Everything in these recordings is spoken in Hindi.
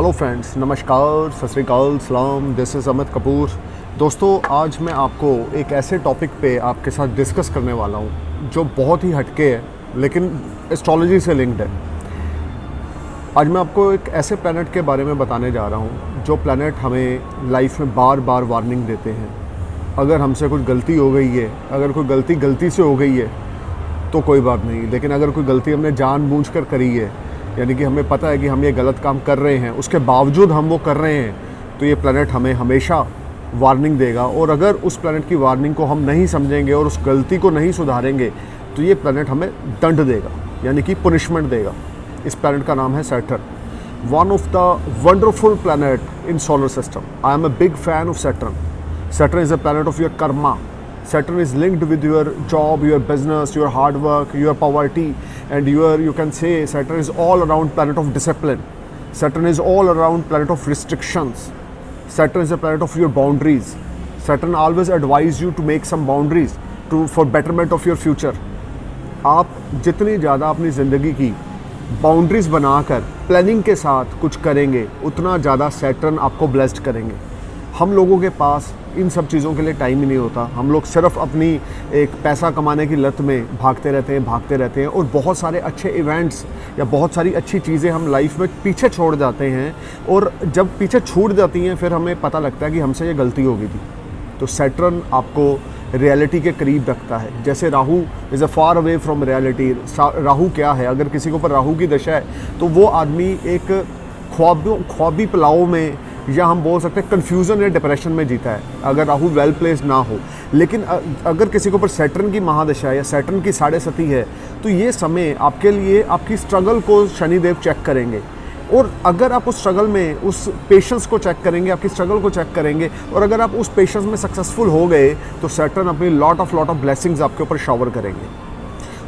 हेलो फ्रेंड्स, नमस्कार, सत श्री अकाल, सलाम। This is Amit Kapoor. दोस्तों, आज मैं आपको एक ऐसे टॉपिक पे आपके साथ डिस्कस करने वाला हूँ जो बहुत ही हटके है लेकिन एस्ट्रोलॉजी से लिंक्ड है। आज मैं आपको एक ऐसे प्लैनेट के बारे में बताने जा रहा हूँ जो प्लैनेट हमें लाइफ में बार बार वार्निंग देते हैं। अगर हमसे कुछ गलती हो गई है, अगर कोई गलती से हो गई है तो कोई बात नहीं, लेकिन अगर कोई गलती हमने जानबूझकर करी है, यानी कि हमें पता है कि हम ये गलत काम कर रहे हैं, उसके बावजूद हम वो कर रहे हैं, तो ये प्लैनेट हमें हमेशा वार्निंग देगा। और अगर उस प्लैनेट की वार्निंग को हम नहीं समझेंगे और उस गलती को नहीं सुधारेंगे तो ये प्लैनेट हमें दंड देगा, यानी कि पनिशमेंट देगा। इस प्लैनेट का नाम है Saturn, one of the wonderful planet in solar system. I am a big fan of Saturn. Saturn is a planet of your karma. Saturn is linked with your job, your business, your hard work, your poverty, and you can say Saturn is all around planet of discipline. Saturn is all around planet of restrictions. Saturn is a planet of your boundaries. Saturn always advise you to make some boundaries for betterment of your future. आप जितनी ज़्यादा अपनी ज़िंदगी की बाउंड्रीज बनाकर प्लानिंग के साथ कुछ करेंगे, उतना ज़्यादा सैटर्न आपको ब्लेस्ड करेंगे। हम लोगों के पास इन सब चीज़ों के लिए टाइम ही नहीं होता। हम लोग सिर्फ अपनी एक पैसा कमाने की लत में भागते रहते हैं और बहुत सारे अच्छे इवेंट्स या बहुत सारी अच्छी चीज़ें हम लाइफ में पीछे छोड़ जाते हैं। और जब पीछे छूट जाती हैं फिर हमें पता लगता है कि हमसे ये गलती हो गई थी। तो सैटर्न आपको रियलिटी के करीब रखता है। जैसे Rahu is a far away from reality. Rahu क्या है? अगर किसी के ऊपर राहु की दशा है तो वो आदमी एक ख्वाबी पुलाव में, या हम बोल सकते हैं कन्फ्यूज़न या डिप्रेशन में जीता है अगर राहु वेल प्लेस्ड ना हो। लेकिन अगर किसी के ऊपर सैटर्न की महादशा या सैटर्न की 7.5 है तो ये समय आपके लिए आपकी स्ट्रगल को शनिदेव चेक करेंगे। और अगर आप उस स्ट्रगल में उस पेशेंस को चेक करेंगे, आपकी स्ट्रगल को चेक करेंगे, और अगर आप उस पेशेंस में सक्सेसफुल हो गए तो सैटर्न अपनी लॉट ऑफ ब्लेसिंग्स आपके ऊपर शावर करेंगे।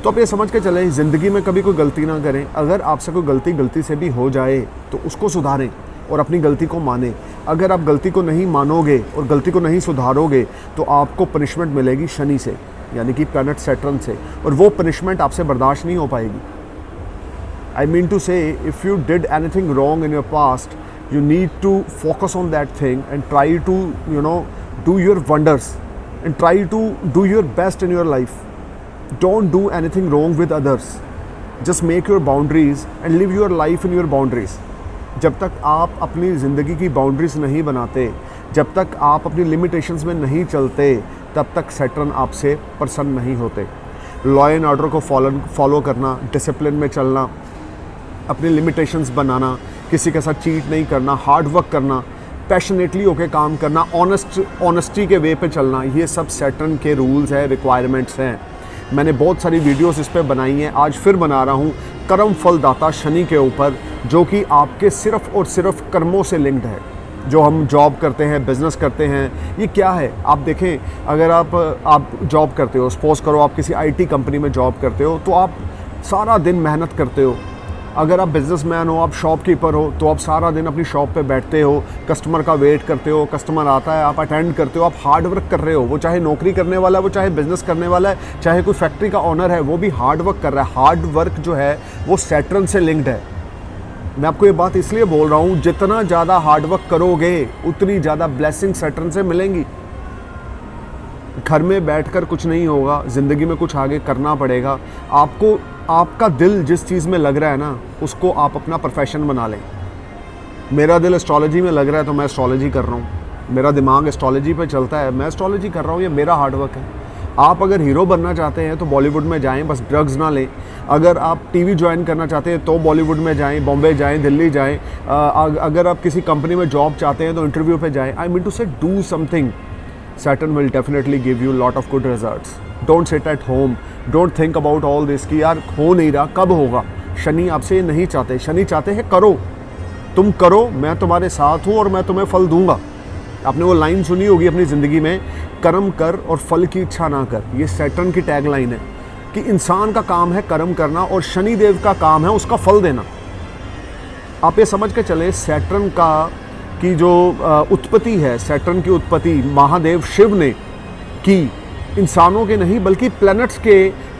तो आप ये समझ के चलें, ज़िंदगी में कभी कोई गलती ना करें। अगर आपसे कोई गलती से भी हो जाए तो उसको सुधारें और अपनी गलती को माने। अगर आप गलती को नहीं मानोगे और गलती को नहीं सुधारोगे तो आपको पनिशमेंट मिलेगी शनि से, यानी कि प्लैनेट सैटर्न से, और वो पनिशमेंट आपसे बर्दाश्त नहीं हो पाएगी। I mean to say, if you did anything wrong in your past, you need to focus on that thing and try to do your wonders and try to do your best in your life. Don't do anything wrong with others, just make your boundaries and live your life in your boundaries. जब तक आप अपनी ज़िंदगी की बाउंड्रीज नहीं बनाते, जब तक आप अपनी लिमिटेशंस में नहीं चलते, तब तक सैटर्न आपसे प्रसन्न नहीं होते। लॉ एंड ऑर्डर को फॉलो करना, डिसिप्लिन में चलना, अपनी लिमिटेशंस बनाना, किसी के साथ चीट नहीं करना, हार्ड वर्क करना, पैशनेटली होकर काम करना, ऑनेस्टी के वे पे चलना, ये सब सैटर्न के रूल्स हैं, रिक्वायरमेंट्स हैं। मैंने बहुत सारी वीडियोस इस पे बनाई हैं, आज फिर बना रहा हूँ कर्म फल दाता शनि के ऊपर, जो कि आपके सिर्फ और सिर्फ कर्मों से लिंक्ड है। जो हम जॉब करते हैं, बिज़नेस करते हैं, ये क्या है? आप देखें, अगर आप जॉब करते हो, सपोज करो आप किसी IT कंपनी में जॉब करते हो, तो आप सारा दिन मेहनत करते हो। अगर आप बिजनेसमैन हो, आप शॉपकीपर हो, तो आप सारा दिन अपनी शॉप पे बैठते हो, कस्टमर का वेट करते हो, कस्टमर आता है, आप अटेंड करते हो, आप हार्ड वर्क कर रहे हो। वो चाहे नौकरी करने वाला है, वो चाहे बिज़नेस करने वाला है, चाहे कोई फैक्ट्री का ओनर है, वो भी हार्ड वर्क कर रहा है। हार्ड वर्क जो है वो सैटर्न से लिंक्ड है। मैं आपको ये बात इसलिए बोल रहा हूँ, जितना ज़्यादा हार्ड वर्क करोगे उतनी ज़्यादा ब्लेसिंग सैटर्न से मिलेंगी। घर में बैठकर कुछ नहीं होगा, ज़िंदगी में कुछ आगे करना पड़ेगा आपको। आपका दिल जिस चीज़ में लग रहा है ना, उसको आप अपना प्रोफेशन बना लें। मेरा दिल एस्ट्रोलॉजी में लग रहा है तो मैं एस्ट्रोलॉजी कर रहा हूँ, मेरा दिमाग एस्ट्रोलॉजी पे चलता है, मैं एस्ट्रोलॉजी कर रहा हूँ, ये मेरा हार्ड वर्क है। आप अगर हीरो बनना चाहते हैं तो बॉलीवुड में जाएं, बस ड्रग्स ना लें। अगर आप टीवी ज्वाइन करना चाहते हैं तो बॉलीवुड में जाएं, बॉम्बे जाएं, दिल्ली जाएं। अगर आप किसी कंपनी में जॉब चाहते हैं तो इंटरव्यू पे जाएं। आई मीन टू से, do something. Saturn will definitely give you lot of good results. Don't sit at home. Don't think about all this कि यार हो नहीं रहा, कब होगा। शनि आपसे ये नहीं चाहते। शनि चाहते हैं करो, तुम करो, मैं तुम्हारे साथ हूँ और मैं तुम्हें फल दूंगा। आपने वो लाइन सुनी होगी अपनी ज़िंदगी में, कर्म कर और फल की इच्छा ना कर। ये सैटर्न की टैग लाइन है कि इंसान का काम है कर्म करना और शनि देव का काम है उसका फल देना। आप ये समझ के चले, सैटर्न की जो उत्पत्ति है, सैटर्न की उत्पत्ति महादेव शिव ने की, इंसानों के नहीं बल्कि प्लैनेट्स के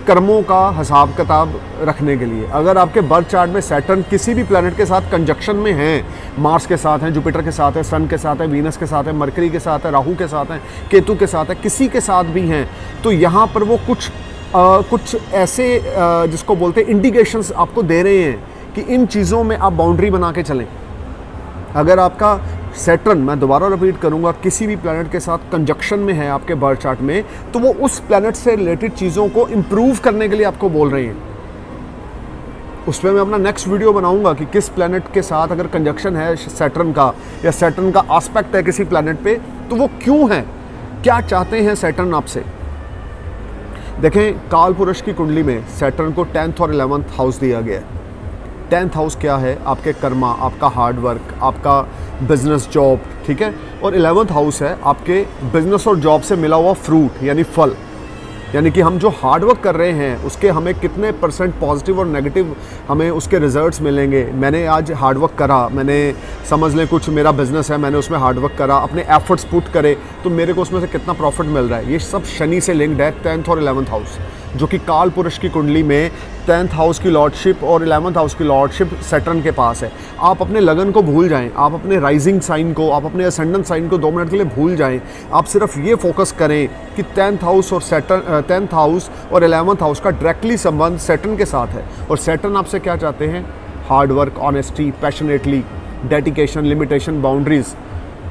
कर्मों का हिसाब किताब रखने के लिए। अगर आपके बर्थ चार्ट में सैटर्न किसी भी प्लैनेट के साथ कंजक्शन में है, मार्स के साथ है, जुपिटर के साथ है, सन के साथ है, वीनस के साथ है, मरकरी के साथ है, राहु के साथ है, केतु के साथ है, किसी के साथ भी हैं, तो यहाँ पर वो कुछ ऐसे जिसको बोलते हैं इंडिकेशंस आपको दे रहे हैं कि इन चीज़ों में आप बाउंड्री बना के चलें। अगर आपका सैटर्न, मैं दोबारा रिपीट करूंगा, किसी भी प्लैनेट के साथ कंजक्शन में है आपके बर्थ चार्ट में, तो वो उस प्लैनेट से रिलेटेड चीज़ों को इम्प्रूव करने के लिए आपको बोल रही हैं। उस पर मैं अपना नेक्स्ट वीडियो बनाऊंगा कि किस प्लैनेट के साथ अगर कंजक्शन है सैटर्न का, या सैटर्न का एस्पेक्ट है किसी प्लैनेट पे, तो वो क्यों है, क्या चाहते हैं सैटर्न आपसे। देखें, काल पुरुष की कुंडली में सैटर्न को 10th और 11th हाउस दिया गया है। 10th हाउस क्या है? आपके कर्मा, आपका हार्डवर्क, आपका बिजनेस जॉब, ठीक है। और 11th हाउस है आपके बिजनेस और जॉब से मिला हुआ फ्रूट, यानी फल, यानी कि हम जो हार्डवर्क कर रहे हैं उसके हमें कितने % पॉजिटिव और नेगेटिव हमें उसके रिजल्ट्स मिलेंगे। मैंने आज हार्डवर्क करा, मैंने समझ लें कुछ मेरा बिजनेस है, मैंने उसमें हार्डवर्क करा, अपने एफर्ट्स पुट करे, तो मेरे को उसमें से कितना प्रॉफिट मिल रहा है। ये सब शनि से लिंक्ड है, 10th और 11th हाउस, जो कि काल पुरुष की कुंडली में 10th हाउस की लॉर्डशिप और 11th हाउस की लॉर्डशिप सैटर्न के पास है। आप अपने लगन को भूल जाएं, आप अपने राइजिंग साइन को, आप अपने असेंडेंट साइन को 2 मिनट के लिए भूल जाएं। आप सिर्फ ये फोकस करें कि 10th हाउस और 11th हाउस का डायरेक्टली संबंध सैटर्न के साथ है। और सैटर्न आपसे क्या चाहते हैं? Hard work, honesty, passionately, dedication, limitation, boundaries,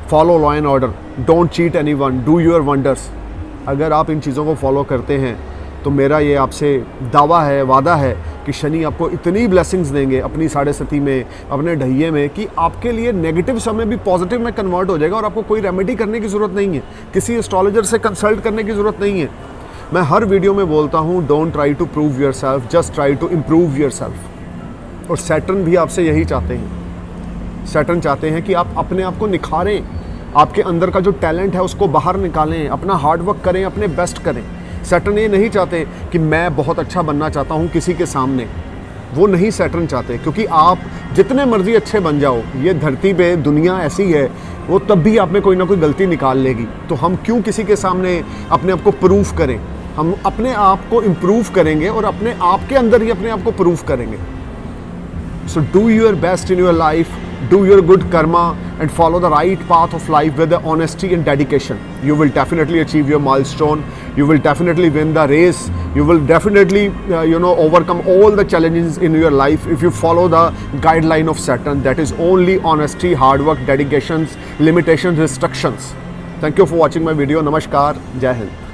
follow law and order, don't cheat anyone, do your wonders. अगर आप इन चीज़ों को फॉलो करते हैं तो मेरा ये आपसे दावा है, वादा है कि शनि आपको इतनी ब्लेसिंग्स देंगे अपनी 7.5 में, अपने ढैये में, कि आपके लिए नेगेटिव समय भी पॉजिटिव में कन्वर्ट हो जाएगा और आपको कोई रेमेडी करने की ज़रूरत नहीं है, किसी एस्ट्रोलॉजर से कंसल्ट करने की ज़रूरत नहीं है। मैं हर वीडियो में बोलता हूँ, don't try to prove yourself, just try to improve yourself. और सैटर्न भी आपसे यही चाहते हैं। सैटर्न चाहते हैं कि आप अपने आप को निखारें, आपके अंदर का जो टैलेंट है उसको बाहर निकालें, अपना हार्डवर्क करें, अपने बेस्ट करें। सैटर्न ये नहीं चाहते कि मैं बहुत अच्छा बनना चाहता हूँ किसी के सामने, वो नहीं सैटर्न चाहते, क्योंकि आप जितने मर्जी अच्छे बन जाओ, ये धरती पे दुनिया ऐसी है, वो तब भी आप में कोई ना कोई गलती निकाल लेगी। तो हम क्यों किसी के सामने अपने आप को प्रूफ करें? हम अपने आप को इम्प्रूव करेंगे और अपने आप के अंदर ही अपने आप को प्रूफ करेंगे। So do your best in your life, do your good karma and follow the right path of life with the honesty and dedication. You will definitely achieve your milestone. You will definitely win the race. You will definitely overcome all the challenges in your life if you follow the guideline of Saturn, that is only honesty, hard work, dedications, limitations, restrictions. Thank you for watching my video. Namaskar. Jai Hind.